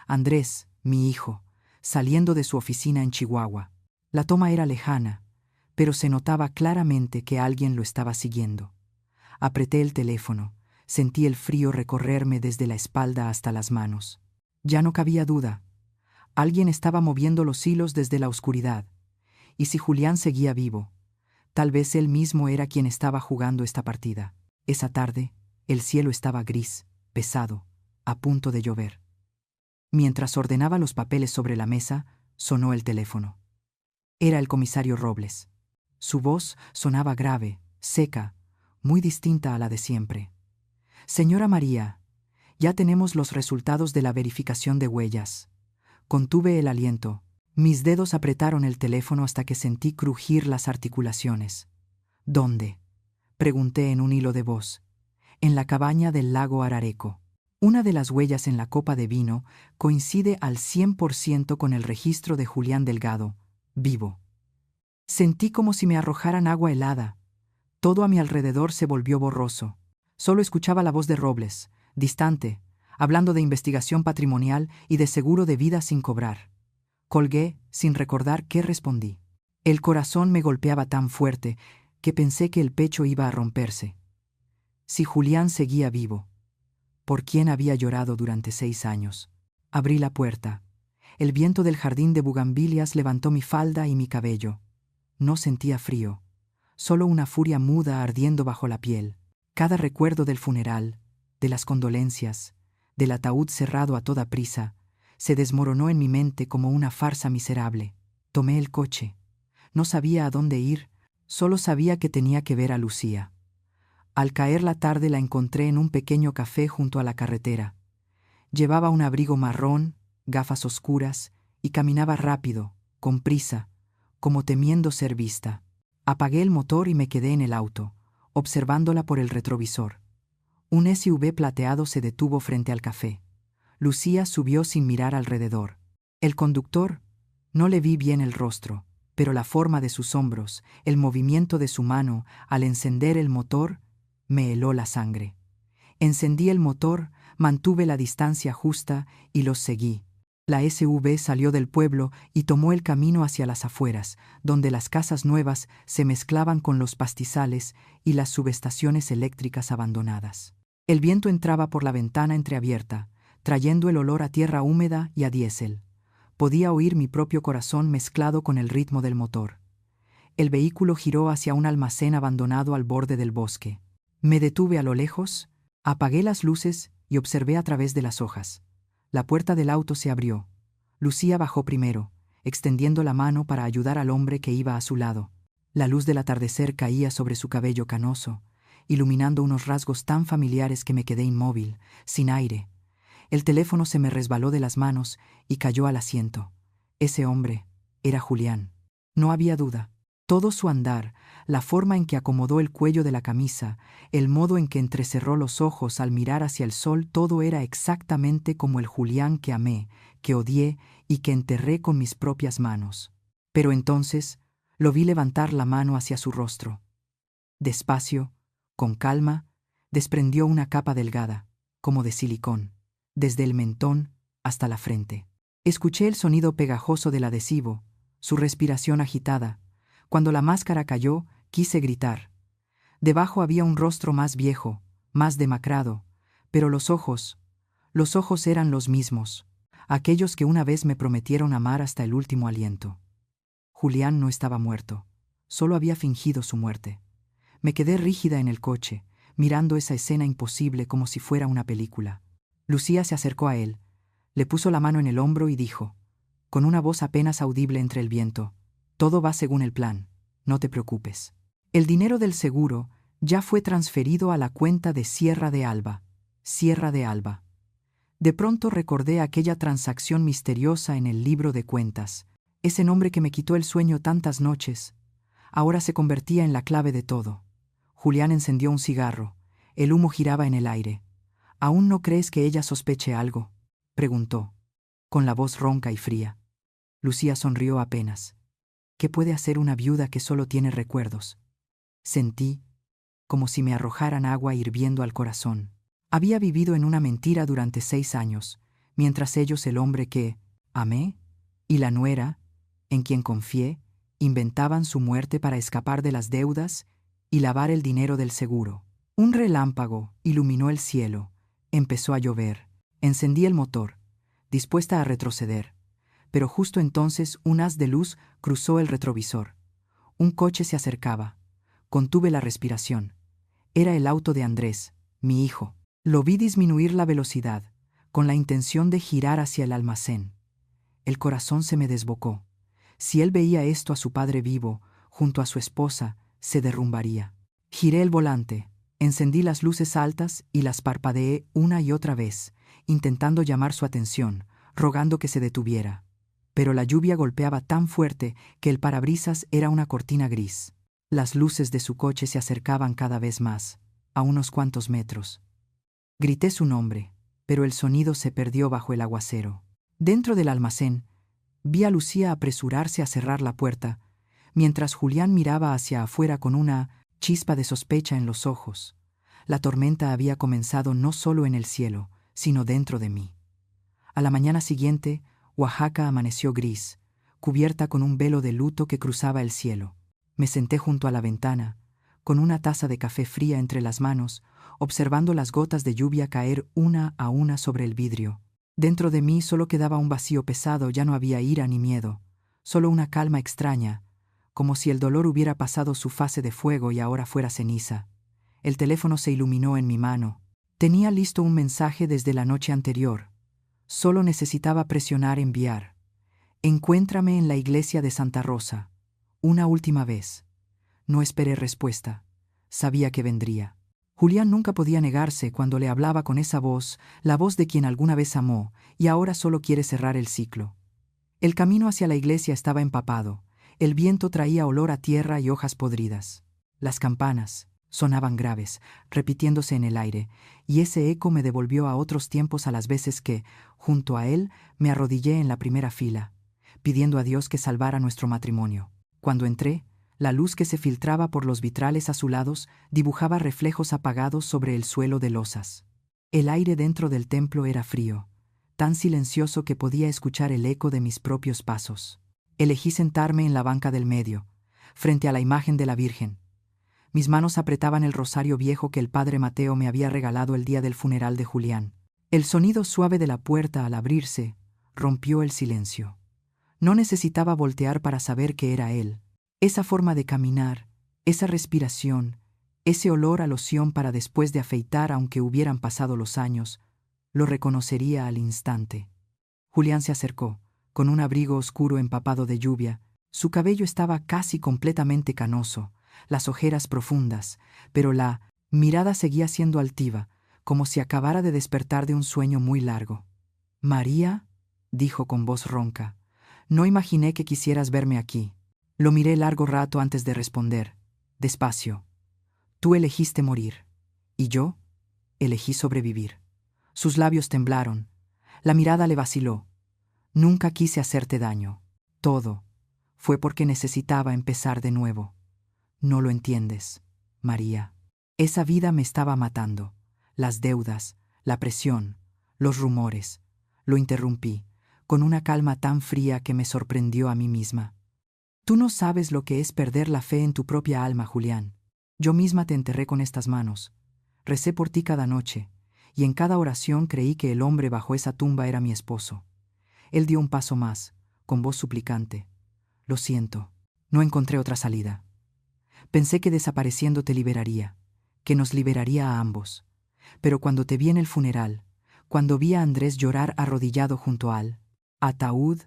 Andrés, mi hijo, saliendo de su oficina en Chihuahua. La toma era lejana, pero se notaba claramente que alguien lo estaba siguiendo. Apreté el teléfono, sentí el frío recorrerme desde la espalda hasta las manos. Ya no cabía duda. Alguien estaba moviendo los hilos desde la oscuridad. Y si Julián seguía vivo, tal vez él mismo era quien estaba jugando esta partida. Esa tarde, el cielo estaba gris, pesado, a punto de llover. Mientras ordenaba los papeles sobre la mesa, sonó el teléfono. Era el comisario Robles. Su voz sonaba grave, seca, muy distinta a la de siempre. Señora María, ya tenemos los resultados de la verificación de huellas. Contuve el aliento. Mis dedos apretaron el teléfono hasta que sentí crujir las articulaciones. ¿Dónde? Pregunté en un hilo de voz. En la cabaña del lago Arareco. Una de las huellas en la copa de vino coincide al 100% con el registro de Julián Delgado, vivo. Sentí como si me arrojaran agua helada. Todo a mi alrededor se volvió borroso. Solo escuchaba la voz de Robles, distante, hablando de investigación patrimonial y de seguro de vida sin cobrar. Colgué, sin recordar qué respondí. El corazón me golpeaba tan fuerte que pensé que el pecho iba a romperse. Si Julián seguía vivo, ¿por quién había llorado durante 6 años? Abrí la puerta. El viento del jardín de bugambilias levantó mi falda y mi cabello. No sentía frío, solo una furia muda ardiendo bajo la piel. Cada recuerdo del funeral, de las condolencias, del ataúd cerrado a toda prisa, se desmoronó en mi mente como una farsa miserable. Tomé el coche. No sabía a dónde ir, solo sabía que tenía que ver a Lucía. Al caer la tarde la encontré en un pequeño café junto a la carretera. Llevaba un abrigo marrón, gafas oscuras, y caminaba rápido, con prisa, como temiendo ser vista. Apagué el motor y me quedé en el auto, observándola por el retrovisor. Un SUV plateado se detuvo frente al café. Lucía subió sin mirar alrededor. El conductor, no le vi bien el rostro, pero la forma de sus hombros, el movimiento de su mano al encender el motor, me heló la sangre. Encendí el motor, mantuve la distancia justa y los seguí. La SUV salió del pueblo y tomó el camino hacia las afueras, donde las casas nuevas se mezclaban con los pastizales y las subestaciones eléctricas abandonadas. El viento entraba por la ventana entreabierta, trayendo el olor a tierra húmeda y a diésel. Podía oír mi propio corazón mezclado con el ritmo del motor. El vehículo giró hacia un almacén abandonado al borde del bosque. Me detuve a lo lejos, apagué las luces y observé a través de las hojas. La puerta del auto se abrió. Lucía bajó primero, extendiendo la mano para ayudar al hombre que iba a su lado. La luz del atardecer caía sobre su cabello canoso, iluminando unos rasgos tan familiares que me quedé inmóvil, sin aire. El teléfono se me resbaló de las manos y cayó al asiento. Ese hombre era Julián. No había duda. Todo su andar, la forma en que acomodó el cuello de la camisa, el modo en que entrecerró los ojos al mirar hacia el sol, todo era exactamente como el Julián que amé, que odié y que enterré con mis propias manos. Pero entonces lo vi levantar la mano hacia su rostro. Despacio, con calma, desprendió una capa delgada, como de silicón, desde el mentón hasta la frente. Escuché el sonido pegajoso del adhesivo, su respiración agitada. Cuando la máscara cayó, quise gritar. Debajo había un rostro más viejo, más demacrado, pero los ojos eran los mismos, aquellos que una vez me prometieron amar hasta el último aliento. Julián no estaba muerto, solo había fingido su muerte. Me quedé rígida en el coche, mirando esa escena imposible como si fuera una película. Lucía se acercó a él, le puso la mano en el hombro y dijo, con una voz apenas audible entre el viento, «Todo va según el plan, no te preocupes». El dinero del seguro ya fue transferido a la cuenta de Sierra de Alba. Sierra de Alba. De pronto recordé aquella transacción misteriosa en el libro de cuentas, ese nombre que me quitó el sueño tantas noches. Ahora se convertía en la clave de todo. Julián encendió un cigarro. El humo giraba en el aire. «¿Aún no crees que ella sospeche algo?», preguntó, con la voz ronca y fría. Lucía sonrió apenas. «¿Qué puede hacer una viuda que solo tiene recuerdos?». Sentí como si me arrojaran agua hirviendo al corazón. Había vivido en una mentira durante 6 años, mientras ellos el hombre que amé y la nuera, en quien confié, inventaban su muerte para escapar de las deudas y lavar el dinero del seguro. Un relámpago iluminó el cielo, empezó a llover, encendí el motor, dispuesta a retroceder, pero justo entonces un haz de luz cruzó el retrovisor. Un coche se acercaba. Contuve la respiración. Era el auto de Andrés, mi hijo. Lo vi disminuir la velocidad, con la intención de girar hacia el almacén. El corazón se me desbocó. Si él veía esto a su padre vivo, junto a su esposa, se derrumbaría. Giré el volante, encendí las luces altas y las parpadeé una y otra vez, intentando llamar su atención, rogando que se detuviera. Pero la lluvia golpeaba tan fuerte que el parabrisas era una cortina gris. Las luces de su coche se acercaban cada vez más, a unos cuantos metros. Grité su nombre, pero el sonido se perdió bajo el aguacero. Dentro del almacén, vi a Lucía apresurarse a cerrar la puerta, mientras Julián miraba hacia afuera con una chispa de sospecha en los ojos. La tormenta había comenzado no solo en el cielo, sino dentro de mí. A la mañana siguiente, Oaxaca amaneció gris, cubierta con un velo de luto que cruzaba el cielo. Me senté junto a la ventana, con una taza de café fría entre las manos, observando las gotas de lluvia caer una a una sobre el vidrio. Dentro de mí solo quedaba un vacío pesado, ya no había ira ni miedo, solo una calma extraña, como si el dolor hubiera pasado su fase de fuego y ahora fuera ceniza. El teléfono se iluminó en mi mano. Tenía listo un mensaje desde la noche anterior. Solo necesitaba presionar enviar. Encuéntrame en la iglesia de Santa Rosa. Una última vez. No esperé respuesta. Sabía que vendría. Julián nunca podía negarse cuando le hablaba con esa voz, la voz de quien alguna vez amó, y ahora solo quiere cerrar el ciclo. El camino hacia la iglesia estaba empapado. El viento traía olor a tierra y hojas podridas. Las campanas sonaban graves, repitiéndose en el aire, y ese eco me devolvió a otros tiempos, a las veces que, junto a él, me arrodillé en la primera fila, pidiendo a Dios que salvara nuestro matrimonio. Cuando entré, la luz que se filtraba por los vitrales azulados dibujaba reflejos apagados sobre el suelo de losas. El aire dentro del templo era frío, tan silencioso que podía escuchar el eco de mis propios pasos. Elegí sentarme en la banca del medio, frente a la imagen de la Virgen. Mis manos apretaban el rosario viejo que el padre Mateo me había regalado el día del funeral de Julián. El sonido suave de la puerta al abrirse rompió el silencio. No necesitaba voltear para saber que era él. Esa forma de caminar, esa respiración, ese olor a loción para después de afeitar, aunque hubieran pasado los años, lo reconocería al instante. Julián se acercó, con un abrigo oscuro empapado de lluvia. Su cabello estaba casi completamente canoso, las ojeras profundas, pero la mirada seguía siendo altiva, como si acabara de despertar de un sueño muy largo. «María», dijo con voz ronca, «no imaginé que quisieras verme aquí». Lo miré largo rato antes de responder, despacio. «Tú elegiste morir, y yo elegí sobrevivir». Sus labios temblaron, la mirada le vaciló. «Nunca quise hacerte daño. Todo fue porque necesitaba empezar de nuevo. No lo entiendes, María. Esa vida me estaba matando. Las deudas, la presión, los rumores». Lo interrumpí, con una calma tan fría que me sorprendió a mí misma. «Tú no sabes lo que es perder la fe en tu propia alma, Julián. Yo misma te enterré con estas manos. Recé por ti cada noche, y en cada oración creí que el hombre bajo esa tumba era mi esposo». Él dio un paso más, con voz suplicante. «Lo siento, no encontré otra salida. Pensé que desapareciendo te liberaría, que nos liberaría a ambos. Pero cuando te vi en el funeral, cuando vi a Andrés llorar arrodillado junto al ataúd,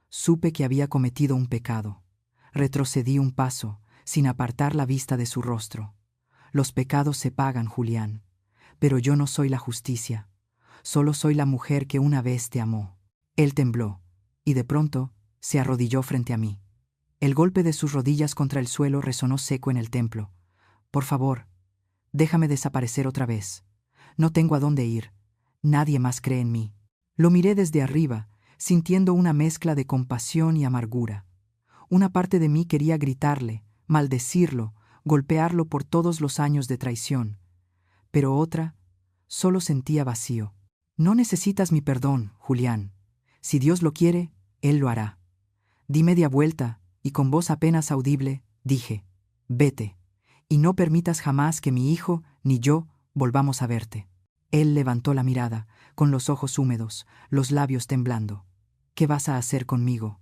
supe que había cometido un pecado. Retrocedí un paso, sin apartar la vista de su rostro. Los pecados se pagan, Julián, pero yo no soy la justicia. Solo soy la mujer que una vez te amó». Él tembló, y de pronto se arrodilló frente a mí. El golpe de sus rodillas contra el suelo resonó seco en el templo. «Por favor, déjame desaparecer otra vez. No tengo a dónde ir. Nadie más cree en mí». Lo miré desde arriba, sintiendo una mezcla de compasión y amargura. Una parte de mí quería gritarle, maldecirlo, golpearlo por todos los años de traición. Pero otra, solo sentía vacío. No necesitas mi perdón, Julián. Si Dios lo quiere, Él lo hará. Di media vuelta, y con voz apenas audible, dije: vete, y no permitas jamás que mi hijo ni yo volvamos a verte. Él levantó la mirada, con los ojos húmedos, los labios temblando. ¿Qué vas a hacer conmigo?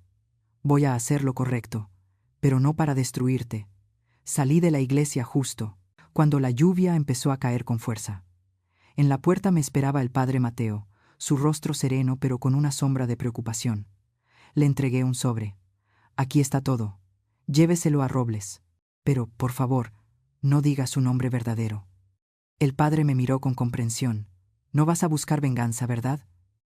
Voy a hacer lo correcto, pero no para destruirte. Salí de la iglesia justo, cuando la lluvia empezó a caer con fuerza. En la puerta me esperaba el padre Mateo, su rostro sereno pero con una sombra de preocupación. Le entregué un sobre. Aquí está todo. Lléveselo a Robles. Pero, por favor, no diga su nombre verdadero. El padre me miró con comprensión. No vas a buscar venganza, ¿verdad?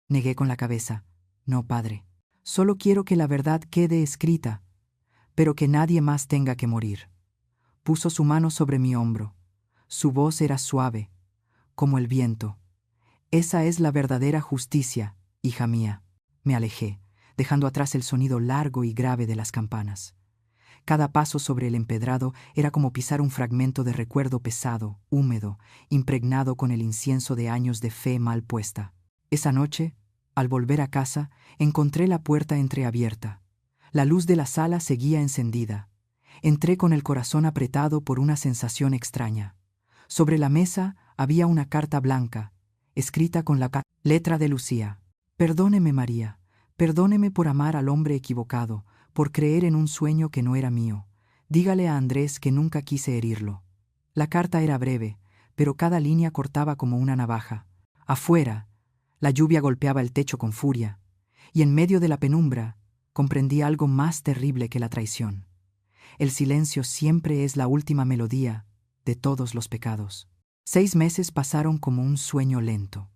Negué con la cabeza. No, padre. Solo quiero que la verdad quede escrita, pero que nadie más tenga que morir. Puso su mano sobre mi hombro. Su voz era suave, como el viento. Esa es la verdadera justicia, hija mía. Me alejé, dejando atrás el sonido largo y grave de las campanas. Cada paso sobre el empedrado era como pisar un fragmento de recuerdo pesado, húmedo, impregnado con el incienso de años de fe mal puesta. Esa noche, al volver a casa, encontré la puerta entreabierta. La luz de la sala seguía encendida. Entré con el corazón apretado por una sensación extraña. Sobre la mesa había una carta blanca, escrita con la letra de Lucía. Perdóneme, María, perdóneme por amar al hombre equivocado, por creer en un sueño que no era mío. Dígale a Andrés que nunca quise herirlo. La carta era breve, pero cada línea cortaba como una navaja. Afuera, la lluvia golpeaba el techo con furia, y en medio de la penumbra comprendí algo más terrible que la traición. El silencio siempre es la última melodía de todos los pecados. 6 meses pasaron como un sueño lento.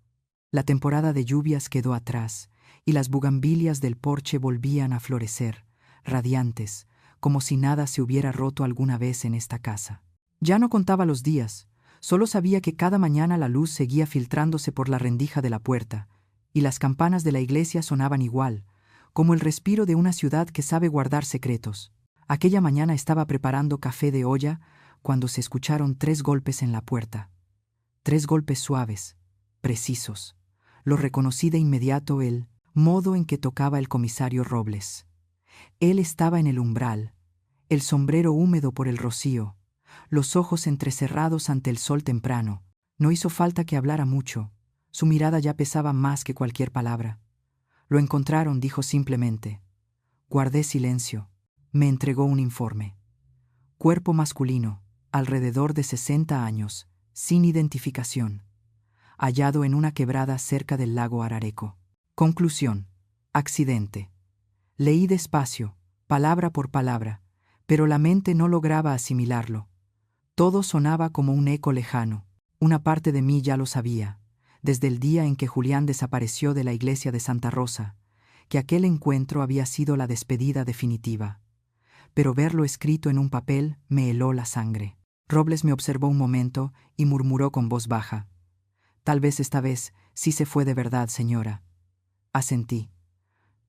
La temporada de lluvias quedó atrás, y las bugambilias del porche volvían a florecer, radiantes, como si nada se hubiera roto alguna vez en esta casa. Ya no contaba los días, solo sabía que cada mañana la luz seguía filtrándose por la rendija de la puerta, y las campanas de la iglesia sonaban igual, como el respiro de una ciudad que sabe guardar secretos. Aquella mañana estaba preparando café de olla cuando se escucharon 3 golpes en la puerta. 3 golpes suaves, precisos. Lo reconocí de inmediato el modo en que tocaba el comisario Robles. Él estaba en el umbral, el sombrero húmedo por el rocío, los ojos entrecerrados ante el sol temprano. No hizo falta que hablara mucho, su mirada ya pesaba más que cualquier palabra. Lo encontraron, dijo simplemente. Guardé silencio. Me entregó un informe. Cuerpo masculino, alrededor de 60 años, sin identificación. Hallado en una quebrada cerca del lago Arareco. Conclusión. Accidente. Leí despacio, palabra por palabra, pero la mente no lograba asimilarlo. Todo sonaba como un eco lejano. Una parte de mí ya lo sabía, desde el día en que Julián desapareció de la iglesia de Santa Rosa, que aquel encuentro había sido la despedida definitiva. Pero verlo escrito en un papel me heló la sangre. Robles me observó un momento y murmuró con voz baja. Tal vez esta vez sí se fue de verdad, señora. Asentí.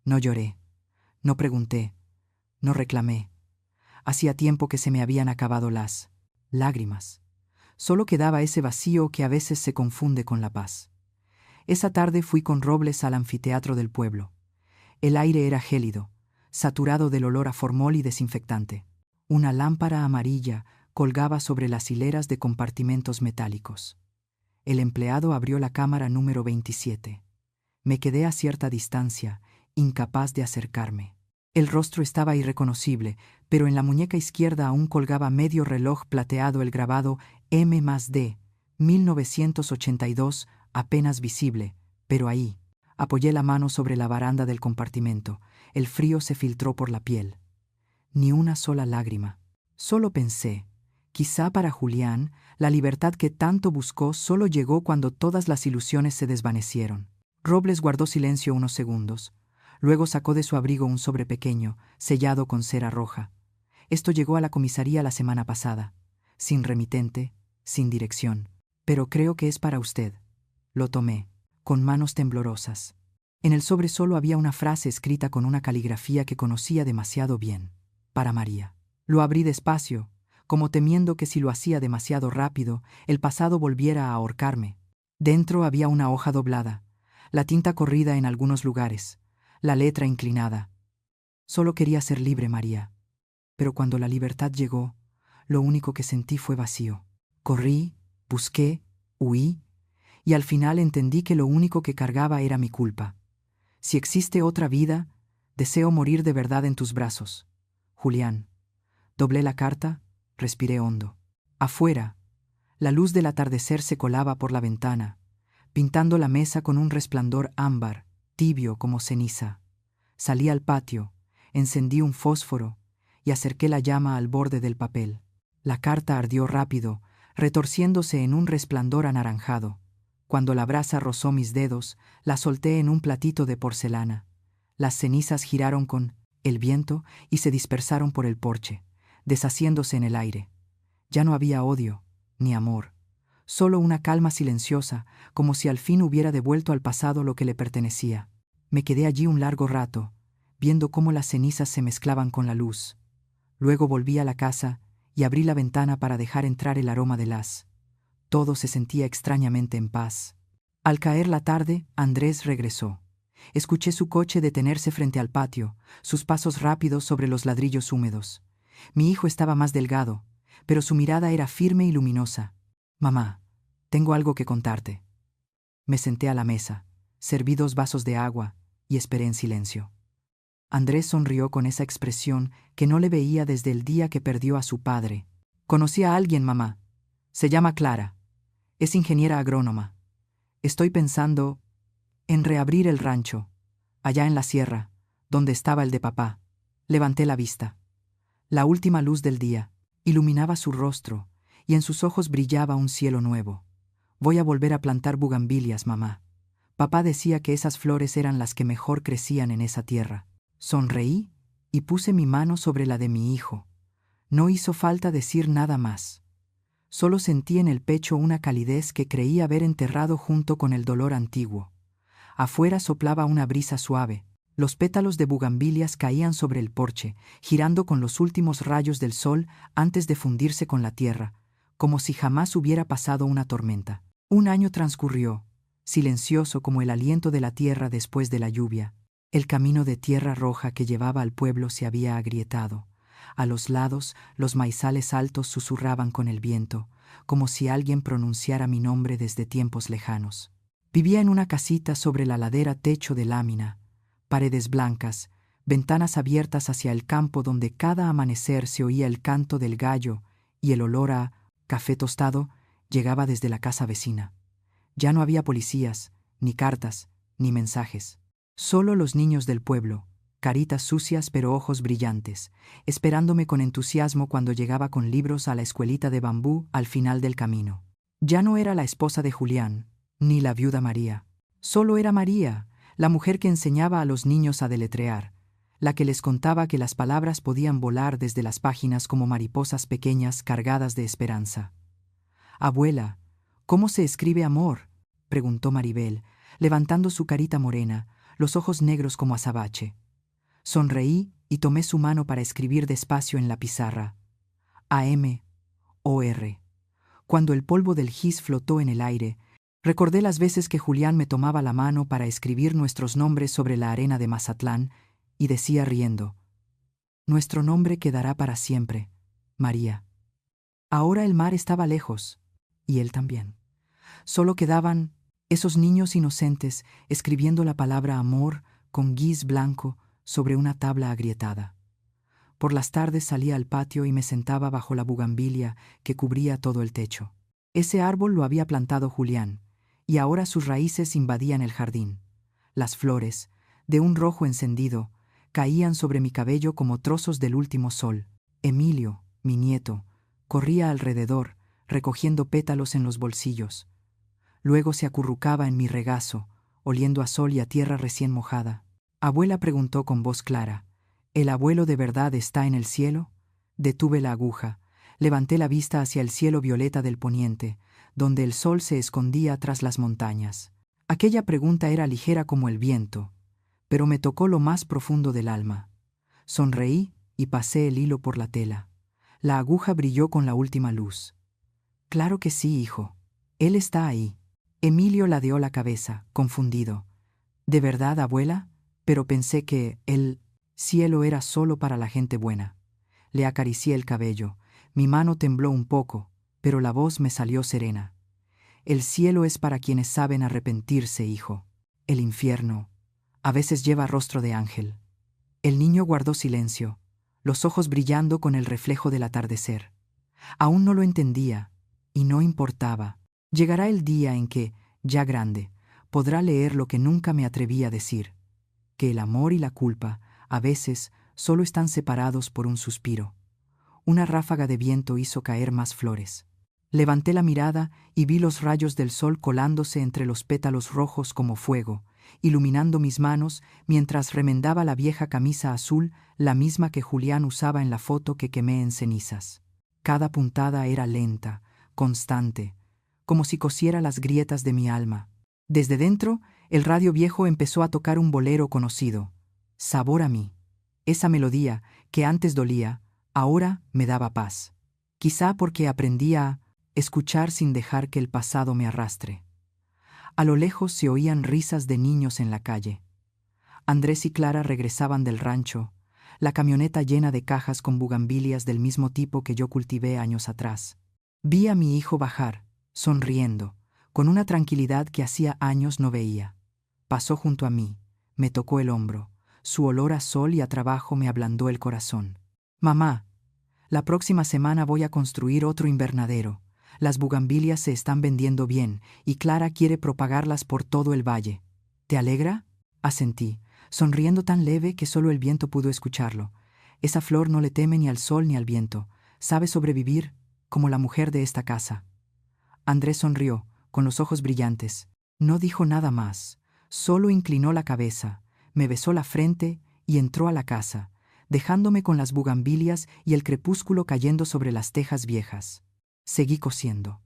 No lloré. No pregunté. No reclamé. Hacía tiempo que se me habían acabado las lágrimas. Solo quedaba ese vacío que a veces se confunde con la paz. Esa tarde fui con Robles al anfiteatro del pueblo. El aire era gélido, saturado del olor a formol y desinfectante. Una lámpara amarilla colgaba sobre las hileras de compartimentos metálicos. El empleado abrió la cámara número 27. Me quedé a cierta distancia, incapaz de acercarme. El rostro estaba irreconocible, pero en la muñeca izquierda aún colgaba medio reloj plateado el grabado M+D, 1982, apenas visible, pero ahí. Apoyé la mano sobre la baranda del compartimento. El frío se filtró por la piel. Ni una sola lágrima. Solo pensé, quizá para Julián, la libertad que tanto buscó solo llegó cuando todas las ilusiones se desvanecieron. Robles guardó silencio unos segundos. Luego sacó de su abrigo un sobre pequeño, sellado con cera roja. Esto llegó a la comisaría la semana pasada, sin remitente, sin dirección. Pero creo que es para usted. Lo tomé, con manos temblorosas. En el sobre solo había una frase escrita con una caligrafía que conocía demasiado bien. Para María. Lo abrí despacio, como temiendo que si lo hacía demasiado rápido, el pasado volviera a ahorcarme. Dentro había una hoja doblada, la tinta corrida en algunos lugares, la letra inclinada. Solo quería ser libre, María. Pero cuando la libertad llegó, lo único que sentí fue vacío. Corrí, busqué, huí, y al final entendí que lo único que cargaba era mi culpa. Si existe otra vida, deseo morir de verdad en tus brazos. Julián. Doblé la carta, respiré hondo. Afuera, la luz del atardecer se colaba por la ventana, pintando la mesa con un resplandor ámbar, tibio como ceniza. Salí al patio, encendí un fósforo y acerqué la llama al borde del papel. La carta ardió rápido, retorciéndose en un resplandor anaranjado. Cuando la brasa rozó mis dedos, la solté en un platito de porcelana. Las cenizas giraron con el viento y se dispersaron por el porche, deshaciéndose en el aire. Ya no había odio, ni amor, solo una calma silenciosa, como si al fin hubiera devuelto al pasado lo que le pertenecía. Me quedé allí un largo rato, viendo cómo las cenizas se mezclaban con la luz. Luego volví a la casa y abrí la ventana para dejar entrar el aroma del haz. Todo se sentía extrañamente en paz. Al caer la tarde, Andrés regresó. Escuché su coche detenerse frente al patio, sus pasos rápidos sobre los ladrillos húmedos. Mi hijo estaba más delgado, pero su mirada era firme y luminosa. «Mamá, tengo algo que contarte». Me senté a la mesa, serví 2 vasos de agua y esperé en silencio. Andrés sonrió con esa expresión que no le veía desde el día que perdió a su padre. «Conocí a alguien, mamá. Se llama Clara. Es ingeniera agrónoma. Estoy pensando en reabrir el rancho, allá en la sierra, donde estaba el de papá». Levanté la vista. La última luz del día iluminaba su rostro y en sus ojos brillaba un cielo nuevo. «Voy a volver a plantar bugambilias, mamá. Papá decía que esas flores eran las que mejor crecían en esa tierra». Sonreí y puse mi mano sobre la de mi hijo. No hizo falta decir nada más. Solo sentí en el pecho una calidez que creí haber enterrado junto con el dolor antiguo. Afuera soplaba una brisa suave. Los pétalos de bugambilias caían sobre el porche, girando con los últimos rayos del sol antes de fundirse con la tierra, como si jamás hubiera pasado una tormenta. Un año transcurrió, silencioso como el aliento de la tierra después de la lluvia. El camino de tierra roja que llevaba al pueblo se había agrietado. A los lados, los maizales altos susurraban con el viento, como si alguien pronunciara mi nombre desde tiempos lejanos. Vivía en una casita sobre la ladera, techo de lámina, paredes blancas, ventanas abiertas hacia el campo donde cada amanecer se oía el canto del gallo y el olor a café tostado llegaba desde la casa vecina. Ya no había policías, ni cartas, ni mensajes. Solo los niños del pueblo, caritas sucias pero ojos brillantes, esperándome con entusiasmo cuando llegaba con libros a la escuelita de bambú al final del camino. Ya no era la esposa de Julián, ni la viuda María. Solo era María, la mujer que enseñaba a los niños a deletrear, la que les contaba que las palabras podían volar desde las páginas como mariposas pequeñas cargadas de esperanza. «Abuela, ¿cómo se escribe amor?», preguntó Maribel, levantando su carita morena, los ojos negros como azabache. Sonreí y tomé su mano para escribir despacio en la pizarra. A-M-O-R. Cuando el polvo del gis flotó en el aire, recordé las veces que Julián me tomaba la mano para escribir nuestros nombres sobre la arena de Mazatlán y decía riendo: «Nuestro nombre quedará para siempre, María». Ahora el mar estaba lejos, y él también. Solo quedaban esos niños inocentes escribiendo la palabra amor con gis blanco sobre una tabla agrietada. Por las tardes salía al patio y me sentaba bajo la bugambilia que cubría todo el techo. Ese árbol lo había plantado Julián, y ahora sus raíces invadían el jardín. Las flores, de un rojo encendido, caían sobre mi cabello como trozos del último sol. Emilio, mi nieto, corría alrededor, recogiendo pétalos en los bolsillos. Luego se acurrucaba en mi regazo, oliendo a sol y a tierra recién mojada. Abuela preguntó con voz clara: «¿El abuelo de verdad está en el cielo?». Detuve la aguja, levanté la vista hacia el cielo violeta del poniente, donde el sol se escondía tras las montañas. Aquella pregunta era ligera como el viento, pero me tocó lo más profundo del alma. Sonreí y pasé el hilo por la tela. La aguja brilló con la última luz. Claro que sí, hijo. Él está ahí. Emilio ladeó la cabeza, confundido. ¿De verdad, abuela? Pero pensé que el cielo era solo para la gente buena. Le acaricié el cabello. Mi mano tembló un poco, pero la voz me salió serena. El cielo es para quienes saben arrepentirse, hijo. El infierno a veces lleva rostro de ángel. El niño guardó silencio, los ojos brillando con el reflejo del atardecer. Aún no lo entendía, y no importaba. Llegará el día en que, ya grande, podrá leer lo que nunca me atreví a decir, que el amor y la culpa, a veces, solo están separados por un suspiro. Una ráfaga de viento hizo caer más flores. Levanté la mirada y vi los rayos del sol colándose entre los pétalos rojos como fuego, iluminando mis manos mientras remendaba la vieja camisa azul, la misma que Julián usaba en la foto que quemé en cenizas. Cada puntada era lenta, constante, como si cosiera las grietas de mi alma. Desde dentro, el radio viejo empezó a tocar un bolero conocido, Sabor a mí. Esa melodía, que antes dolía, ahora me daba paz. Quizá porque aprendí a escuchar sin dejar que el pasado me arrastre. A lo lejos se oían risas de niños en la calle. Andrés y Clara regresaban del rancho, la camioneta llena de cajas con bugambilias del mismo tipo que yo cultivé años atrás. Vi a mi hijo bajar, sonriendo, con una tranquilidad que hacía años no veía. Pasó junto a mí, me tocó el hombro, su olor a sol y a trabajo me ablandó el corazón. Mamá, la próxima semana voy a construir otro invernadero. Las bugambilias se están vendiendo bien y Clara quiere propagarlas por todo el valle. ¿Te alegra? Asentí, sonriendo tan leve que solo el viento pudo escucharlo. Esa flor no le teme ni al sol ni al viento. Sabe sobrevivir, como la mujer de esta casa. Andrés sonrió, con los ojos brillantes. No dijo nada más, solo inclinó la cabeza, me besó la frente y entró a la casa, dejándome con las bugambilias y el crepúsculo cayendo sobre las tejas viejas. Seguí cosiendo.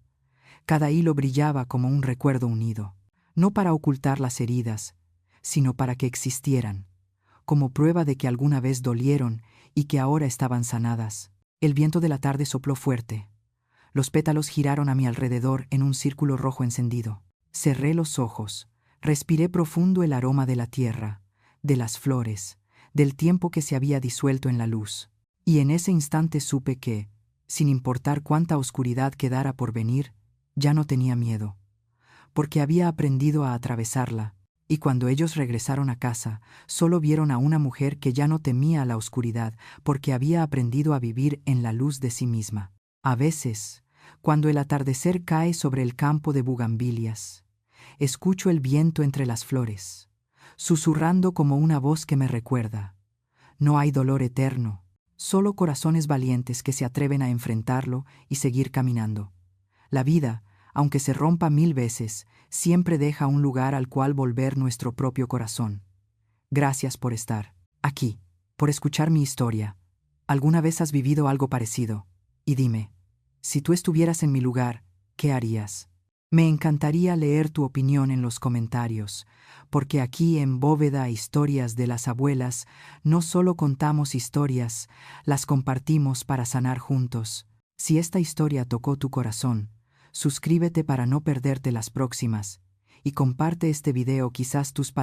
Cada hilo brillaba como un recuerdo unido, no para ocultar las heridas, sino para que existieran, como prueba de que alguna vez dolieron y que ahora estaban sanadas. El viento de la tarde sopló fuerte. Los pétalos giraron a mi alrededor en un círculo rojo encendido. Cerré los ojos, respiré profundo el aroma de la tierra, de las flores, del tiempo que se había disuelto en la luz. Y en ese instante supe que, sin importar cuánta oscuridad quedara por venir, ya no tenía miedo, porque había aprendido a atravesarla, y cuando ellos regresaron a casa, solo vieron a una mujer que ya no temía la oscuridad, porque había aprendido a vivir en la luz de sí misma. A veces, cuando el atardecer cae sobre el campo de bugambilias, escucho el viento entre las flores, susurrando como una voz que me recuerda: no hay dolor eterno, solo corazones valientes que se atreven a enfrentarlo y seguir caminando. La vida, aunque se rompa 1000 veces, siempre deja un lugar al cual volver nuestro propio corazón. Gracias por estar aquí, por escuchar mi historia. ¿Alguna vez has vivido algo parecido? Y dime, si tú estuvieras en mi lugar, ¿qué harías? Me encantaría leer tu opinión en los comentarios, porque aquí en Bóveda Historias de las Abuelas no solo contamos historias, las compartimos para sanar juntos. Si esta historia tocó tu corazón, suscríbete para no perderte las próximas, y comparte este video, quizás tus palabras